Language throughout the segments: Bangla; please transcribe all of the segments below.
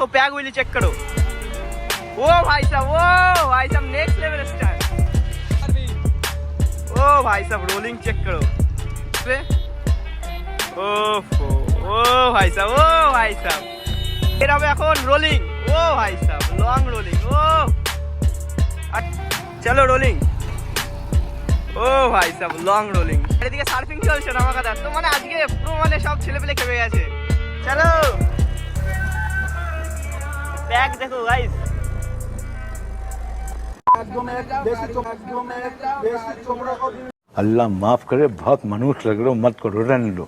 तो पैग व्हीली चेक करो। ओ भाई साहब नेक्स्ट लेवल स्टैंड। ओ भाई साहब रोलिंग चेक करो। ओ भाई साहब এর হবে এখন রোলিং। ও ভাই সাহেব লং রোলিং। ও চলো রোলিং। ও ভাই সাহেব লং রোলিং। এদিকে সার্ফিং চলছে নামাকাদার। তো মানে আজকে পুরো মানে সব ছেলেপেলে খেপে গেছে। চলো ব্যাগ দেখো গাইস। अल्लाह माफ करे, बहुत मनुष्य लग रहे हो, मत करो, रहने दो।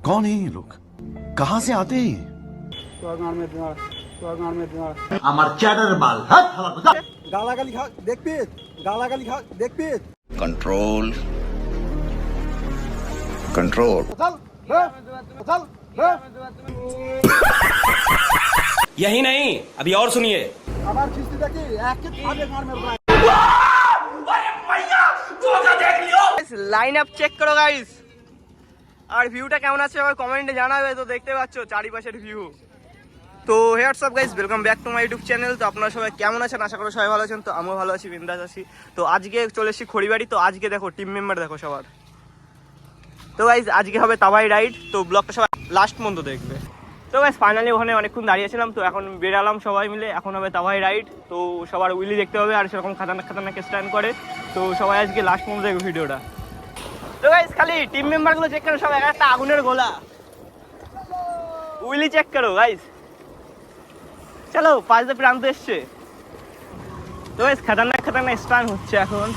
कौन है ये लोग, कहाँ से आते हैं? আমার চ্যাটার মাল হাত হালা কথা গালাগালি খা দেখবি, গালাগালি খা দেখবি। Control control. চল यही नहीं, अभी और सुनिए। আমার কিস্তি দেখি এক এক ভাবে মার মেরে লাইন আপ চেক করো গাইস। আর ভিউটা কেমন আছে আবার কমেন্টে জানাবে। তো দেখতে পাচ্ছ চারিপাশের ভিউ। তো what's up guys, welcome back to my YouTube channel. তো আপনারা সবাই কেমন আছেন? আশা করি সবাই ভালো আছেন। তো আমিও ভালো আছি, বিন্দাস আছি। তো আজকে চলে এসেছি খড়িবাড়ি। তো আজকে দেখো টিম মেম্বার দেখো সবার। তো গাইস আজকে হবে তাবাই রাইড। তো ব্লগটা সবাই লাস্ট পর্যন্ত দেখবে। তো গাইস ফাইনালি ওখানে অনেকক্ষণ দাঁড়িয়েছিলাম। তো এখন বেরালাম সবাই মিলে। এখন হবে তাবাই রাইড। তো সবার উইলি দেখতে হবে আর সেরকম খাতারনাক স্ট্যান্ড করে। তো সবাই আজকে লাস্ট পর্যন্ত দেখবে ভিডিওটা। তো গাইস খালি টিম মেম্বারগুলো চেক করো, সব একটা আগুনের গোলা। উইলি চেক করো গাইস। চলো পাঁচ দে প্রান্ত এসছে। তো গাইস খাতারনাক স্টান হচ্ছে এখন।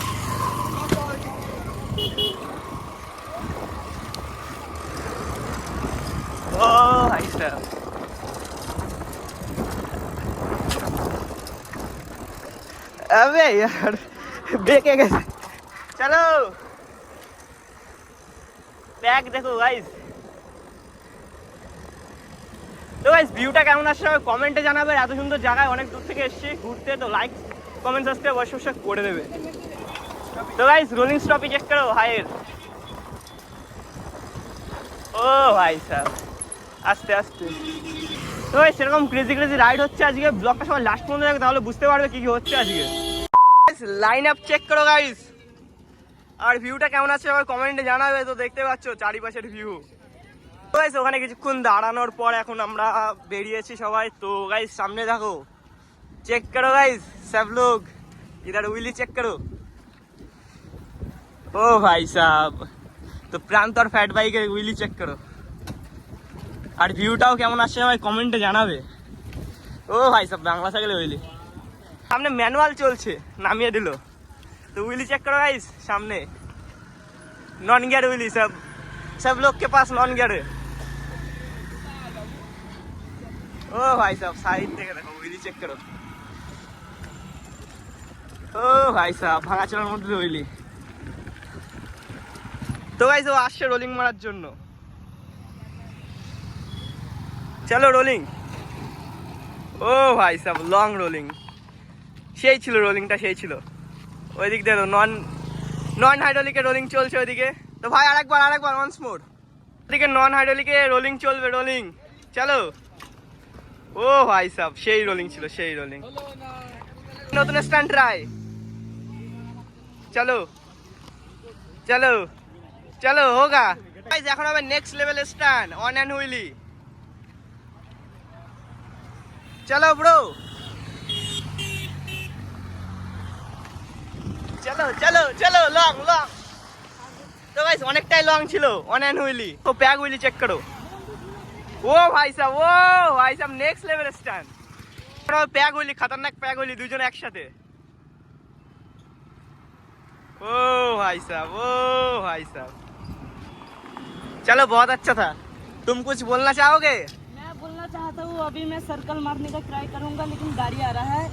ও ভাই সাহেব अबे यार बेके गए। चलो बैग देखो गाइस। তো গাইস ভিউটা কেমন আসছে কমেন্টে জানাবে। এত সুন্দর জায়গায় অনেক দূর থেকে এসেছি ঘুরতে। তো লাইক কমেন্ট সাবস্ক্রাইব অবশ্যই করে দেবে। তো গাইস রোলিং স্টপই চেক করো হাইয়ের। ও ভাই সাহেব আস্তে আস্তে। তো গাইস সেরকম ক্রেজি রাইড হচ্ছে আজকে। ব্লগটা সবাই লাস্ট পর্যন্ত দেখবে, তাহলে বুঝতে পারবে কি কি হচ্ছে আজকে। লাইন আপ চেক করো গাইস। আর ভিউটা কেমন আছে আবার কমেন্টে জানাবে। তো দেখতে পাচ্ছ চারিপাশের ভিউ। তো গাইস ওখানে কিছুক্ষণ দাঁড়ানোর পর এখন আমরা বেরিয়েছি সবাই। তো গাইস সামনে দেখো চেক করো গাইস সব লোগ इधर উইলি চেক করো। ও ভাই সাহেব তো প্রান্ত আর ফ্যাট বাইকের উইলি চেক করো। আর ভিউটাও কেমন আসছে সবাই কমেন্টে জানাবে। ও ভাই সাহেব বাংলা সাইকেলে উইলি। সামনে ম্যানুয়াল চলছে, নামিয়ে দিল। তো উইলি চেক करो गाइस सामने नॉन गियर उइली। सब लोग के पास नॉन गियर है। ओ भाई साहब साइड থেকে দেখো উইলি চেক করো। ও ভাই সাহেব ভাঙা চলার মধ্যে উইলি। তো গাইস ও আসছে রোলিং মারার জন্য। চলো রোলিং। ও ভাই সাহেব লং রোলিং। সেই ছিল রোলিংটা, সেই ছিল। ওই দিক দেখো নন হাইড্রোলিকে রোলিং চলছে ওইদিকে। তো ভাই আরেকবার ওয়ান্স মোর। ওইদিকে নন হাইড্রোলিকে রোলিং চলবে, রোলিং চলো। ও ভাই সাহেব সেই রোলিং ছিল, সেই রোলিং। নতুন স্ট্যান্ড ট্রাই। চলো চলো চলো হোগা গাইস। এখন হবে next level stand on end wheelie. চলো ব্রো চলো চলো চলো লং লং। তো গাইস অনেকটাই লং ছিল অন এন্ড হুইলি। তো প্যাগ হুইলি চেক করো। ও ভাই সাহেব নেক্সট লেভেল স্ট্যান্ড। প্যাগ হুইলি খতরনাক প্যাগ হুইলি দুজন একসাথে। ओ भाई साहब चलो बहुत अच्छा था। तुम कुछ बोलना चाहोगे? मैं बोलना चाहता हूँ अभी मैं सर्कल मारने का ट्राई करूंगा, लेकिन गाड़ी आ रहा है,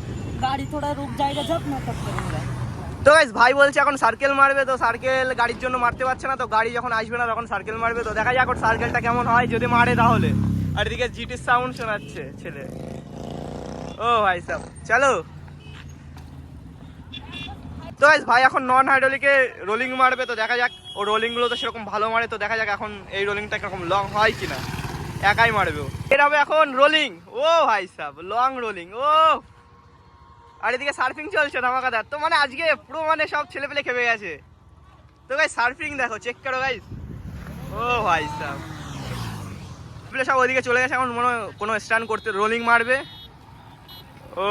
गाड़ी थोड़ा रुक जाएगा जब मैं तब करूंगा। তো গাইস ভাই বলছে এখন সার্কেল মারবে। তো সার্কেল গাড়ির জন্য মারতে পারছে না। তো গাড়ি যখন আসবে না তখন সার্কেল মারবে। তো দেখা যাক ওর সার্কেলটা কেমন হয়, যদি মারে তাহলে। আর এদিকে জিটির সাউন্ড শোনাচ্ছে ছেলে। ও ভাই সাহেব চলো। তো গাইস ভাই এখন নন হাইড্রোলিকে রোলিং মারবে। তো দেখা যাক ও ও রোলিংগুলো তো সেরকম ভালো মারে, তো দেখা যাক এখন এই রোলিংটা কিরকম লং হয় কিনা। একাই মারবে ও। এর হবে এখন রোলিং। ও ভাই সাব, লং রোলিং। ও আর এদিকে সার্ফিং চলছে ধামাকাদার। তো মানে আজকে পুরো মানে সব ছেলে পেলে খেপে গেছে। তো গাইস সার্ফিং দেখো, চেক করো গাইস। ও ভাই সাব, সব ওইদিকে চলে গেছে। এখন মনে হয় কোনো স্টান করতে রোলিং মারবে। ও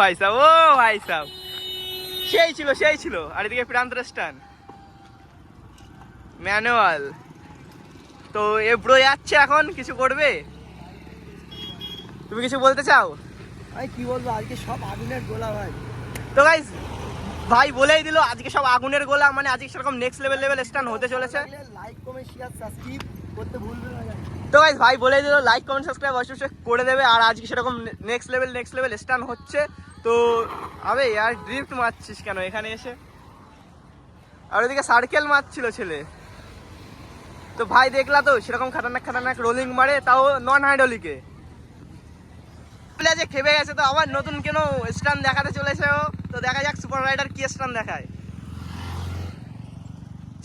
ভাই সাব, ও ভাই সাব, সেই ছিল। আর এদিকে প্রান্তর স্টান ম্যানুয়াল। তো এ ব্রো যাচ্ছে, এখন কিছু করবে? তুমি কিছু বলতে চাও? ভাই কি বলবো, আজকে সব আগুনের গোলা ভাই। তো গাইস ভাই বলেই দিল আজকে সব আগুনের গোলা, মানে আজকে সেরকম নেক্সট লেভেল স্টান হতে চলেছে। লাইক কমেন্ট শেয়ার সাবস্ক্রাইব করতে ভুলবেন না guys। তো গাইস ভাই বলেই দিল লাইক কমেন্ট সাবস্ক্রাইব অবশ্যই করে দেবে। আর আজকে সেরকম নেক্সট লেভেল স্টান হচ্ছে। তো আবে यार ড্রিফট মারছিস কেন এখানে এসে? আর ওদিকে সার্কেল মারছিল ছেলে। তো ভাই দেখলা তো সেরকম খাটারনাক রোলিং মারে, তাও নন হাইড্রোলিকে। যে খেপে গেছে, তো আবার নতুন কেন স্টান দেখাতে চলেছে ও। তো দেখা যাক সুপার রাইডার কি স্টান দেখায়।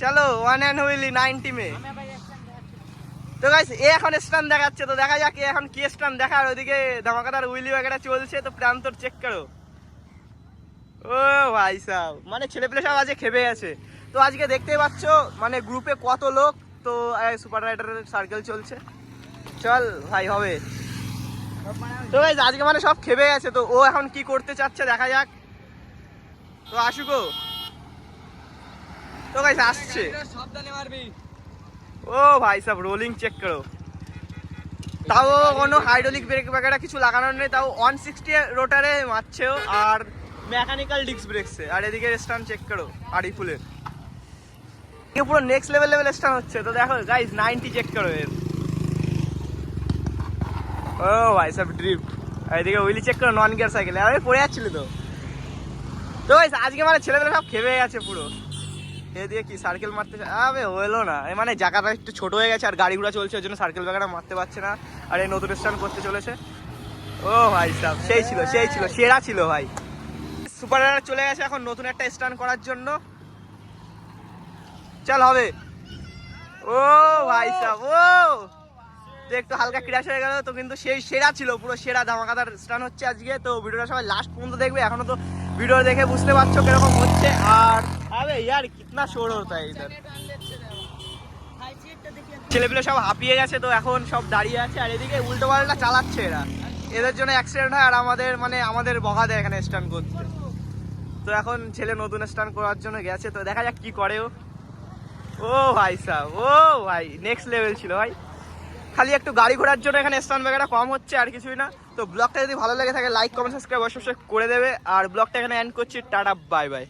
চলো 1 and হুইলি 90 মে। তো গাইস এ এখন স্টান দেখাচ্ছে, তো দেখা যাক এ এখন কি স্টান দেখায়। ওইদিকে ধামাকাদার উইলি वगैरह চলছে। তো প্রান্তর চেক করো। ও ভাই সাহেব, মানে ছেলেপেলে সব আজকে খেপে গেছে। তো আজকে দেখতেই পাচ্ছ মানে গ্রুপে কত লোক। তো সুপার রাইডারের সার্কেল চলছে। চল ভাই হবে। তো গাইস আজকে মানে সব খেপে গেছে। তো ও এখন কি করতে চাচ্ছে দেখা যাক। তো আসুকো। তো গাইস আসছে। ও ভাই সাহেব রোলিং চেক করো। তাও কোনো হাইড্রোলিক ব্রেক वगैरह কিছু লাগানোর নেই, তাও 160 রোটারে মারছে ও, আর মেকানিক্যাল ডিস্ক ব্রেকসে। আর এদিকে স্টান চেক করো আড়ি ফুলের। এ পুরো নেক্সট লেভেল স্টান হচ্ছে। তো দেখো গাইস 90 চেক করো এর। ও ভাই সাহেব ড্রিফট। আর এদিকে উইলি চেক করো নন গিয়ার সাইকেলে। আরে পড়ে যাচ্ছিল তো। তো গাইস আজকে মানে ছেলেপেলে সব খেপে গেছে পুরো। এদিকে কি সার্কেল মারতে আবে হলো না, মানে জায়গাটা একটু ছোট হয়ে গেছে আর গাড়ি ঘোড়া চলছে, ওই জন্য সার্কেল वगैरह মারতে পারছে না। আর এই নতুন স্টান করতে চলেছে। ও ভাই সাহেব সেই ছিল সেরা ছিল ভাই। সুপার রাইডার চলে গেছে এখন নতুন একটা স্টান করার জন্য। চল হবে। ও ভাই সাহেব, ও তো একটু হালকা ক্র্যাশ হয়ে গেল, তো কিন্তু সেই সেরা ছিল, পুরো সেরা ধামাকাদার স্টান হচ্ছে আজকে। তো ভিডিওটা সবাই লাস্ট পর্যন্ত দেখবে। এখনো তো ভিডিও দেখে বুঝতে পারছো কিরকম হচ্ছে। আর আবে यार कितना शोर होता है इधर। ছেলেপেলে সব হাঁপিয়ে গেছে, তো এখন সব দাঁড়িয়ে আছে। আর এদিকে উল্টো পাল্টা চালাচ্ছে এরা, এদের জন্য অ্যাক্সিডেন্ট হয়। আর আমাদের বকা দেয় এখানে স্টান করতে। তো এখন ছেলে নতুন স্টান করার জন্য গেছে, তো দেখা যাক কি করে ও। ও ভাই সাহেব, ও ভাই নেক্সট লেভেল ছিল ভাই। খালি একটু গাড়ি ঘোড়ার জন্য এখানে স্টান वगैरह কম হচ্ছে, আর কিছুই না। তো ব্লগটা যদি ভালো লেগে থাকে লাইক কমেন্ট সাবস্ক্রাইব অবশ্যই করে দেবে। আর ব্লগটা এখানে এন্ড করছি। Tata bye bye.